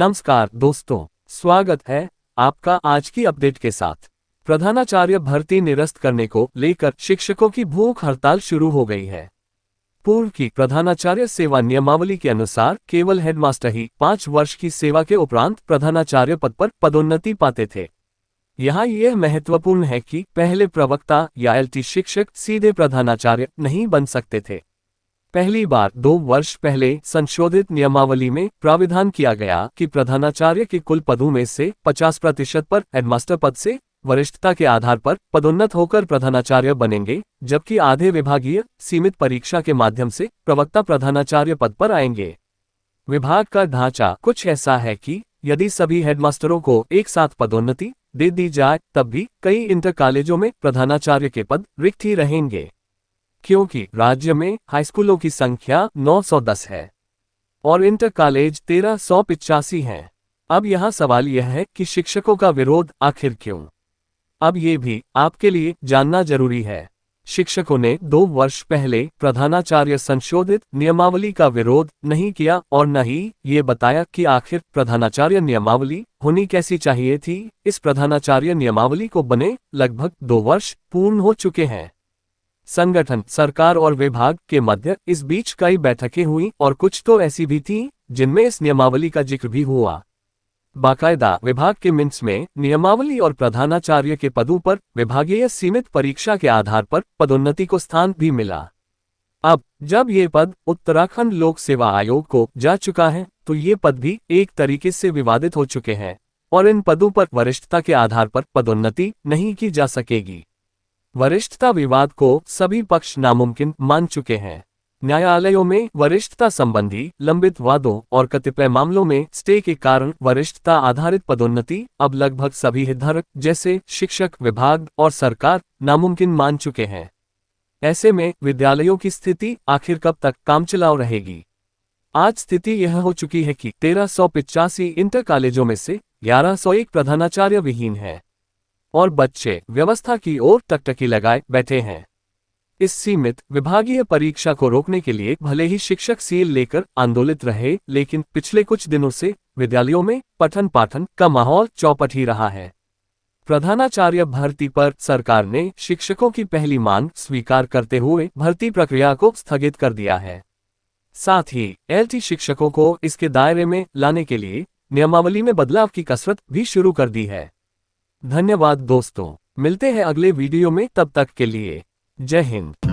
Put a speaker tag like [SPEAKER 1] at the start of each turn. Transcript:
[SPEAKER 1] नमस्कार दोस्तों, स्वागत है आपका आज की अपडेट के साथ। प्रधानाचार्य भर्ती निरस्त करने को लेकर शिक्षकों की भूख हड़ताल शुरू हो गई है। पूर्व की प्रधानाचार्य सेवा नियमावली के अनुसार केवल हेडमास्टर ही 5 वर्ष की सेवा के उपरांत प्रधानाचार्य पद पर पदोन्नति पाते थे। यहाँ यह महत्वपूर्ण है कि पहले प्रवक्ता या एलटी शिक्षक सीधे प्रधानाचार्य नहीं बन सकते थे। पहली बार 2 वर्ष पहले संशोधित नियमावली में प्राविधान किया गया कि प्रधानाचार्य के कुल पदों में से 50% पर हेडमास्टर पद से वरिष्ठता के आधार पर पदोन्नत होकर प्रधानाचार्य बनेंगे, जबकि आधे विभागीय सीमित परीक्षा के माध्यम से प्रवक्ता प्रधानाचार्य पद पर आएंगे। विभाग का ढांचा कुछ ऐसा है कि यदि सभी हेडमास्टरों को एक साथ पदोन्नति दे दी जाए तब भी कई इंटर कॉलेजों में प्रधानाचार्य के पद रिक्त ही रहेंगे, क्योंकि राज्य में हाईस्कूलों की संख्या 910 है और इंटर कॉलेज 1385 हैं। अब यहाँ सवाल यह है कि शिक्षकों का विरोध आखिर क्यों? अब ये भी आपके लिए जानना जरूरी है। शिक्षकों ने 2 वर्ष पहले प्रधानाचार्य संशोधित नियमावली का विरोध नहीं किया और न ही ये बताया कि आखिर प्रधानाचार्य नियमावली होनी कैसी चाहिए थी। इस प्रधानाचार्य नियमावली को बने लगभग 2 वर्ष पूर्ण हो चुके हैं। संगठन, सरकार और विभाग के मध्य इस बीच कई बैठकें हुई और कुछ तो ऐसी भी थीं जिनमें इस नियमावली का जिक्र भी हुआ। बाकायदा विभाग के मिनट्स में नियमावली और प्रधानाचार्य के पदों पर विभागीय सीमित परीक्षा के आधार पर पदोन्नति को स्थान भी मिला। अब जब ये पद उत्तराखंड लोक सेवा आयोग को जा चुका है तो ये पद भी एक तरीके से विवादित हो चुके हैं और इन पदों पर वरिष्ठता के आधार पर पदोन्नति नहीं की जा सकेगी। वरिष्ठता विवाद को सभी पक्ष नामुमकिन मान चुके हैं। न्यायालयों में वरिष्ठता संबंधी लंबित वादों और कतिपय मामलों में स्टे के कारण वरिष्ठता आधारित पदोन्नति अब लगभग सभी हितधारक जैसे शिक्षक, विभाग और सरकार नामुमकिन मान चुके हैं। ऐसे में विद्यालयों की स्थिति आखिर कब तक कामचलाऊ रहेगी? आज स्थिति यह हो चुकी है कि 1385 इंटर कॉलेजों में से 1101 प्रधानाचार्य विहीन है और बच्चे व्यवस्था की ओर टकटकी लगाए बैठे हैं। इस सीमित विभागीय परीक्षा को रोकने के लिए भले ही शिक्षक सील लेकर आंदोलित रहे, लेकिन पिछले कुछ दिनों से विद्यालयों में पठन पाठन का माहौल चौपट ही रहा है। प्रधानाचार्य भर्ती पर सरकार ने शिक्षकों की पहली मांग स्वीकार करते हुए भर्ती प्रक्रिया को स्थगित कर दिया है। साथ ही एलटी शिक्षकों को इसके दायरे में लाने के लिए नियमावली में बदलाव की कसरत भी शुरू कर दी है। धन्यवाद दोस्तों, मिलते हैं अगले वीडियो में, तब तक के लिए जय हिंद।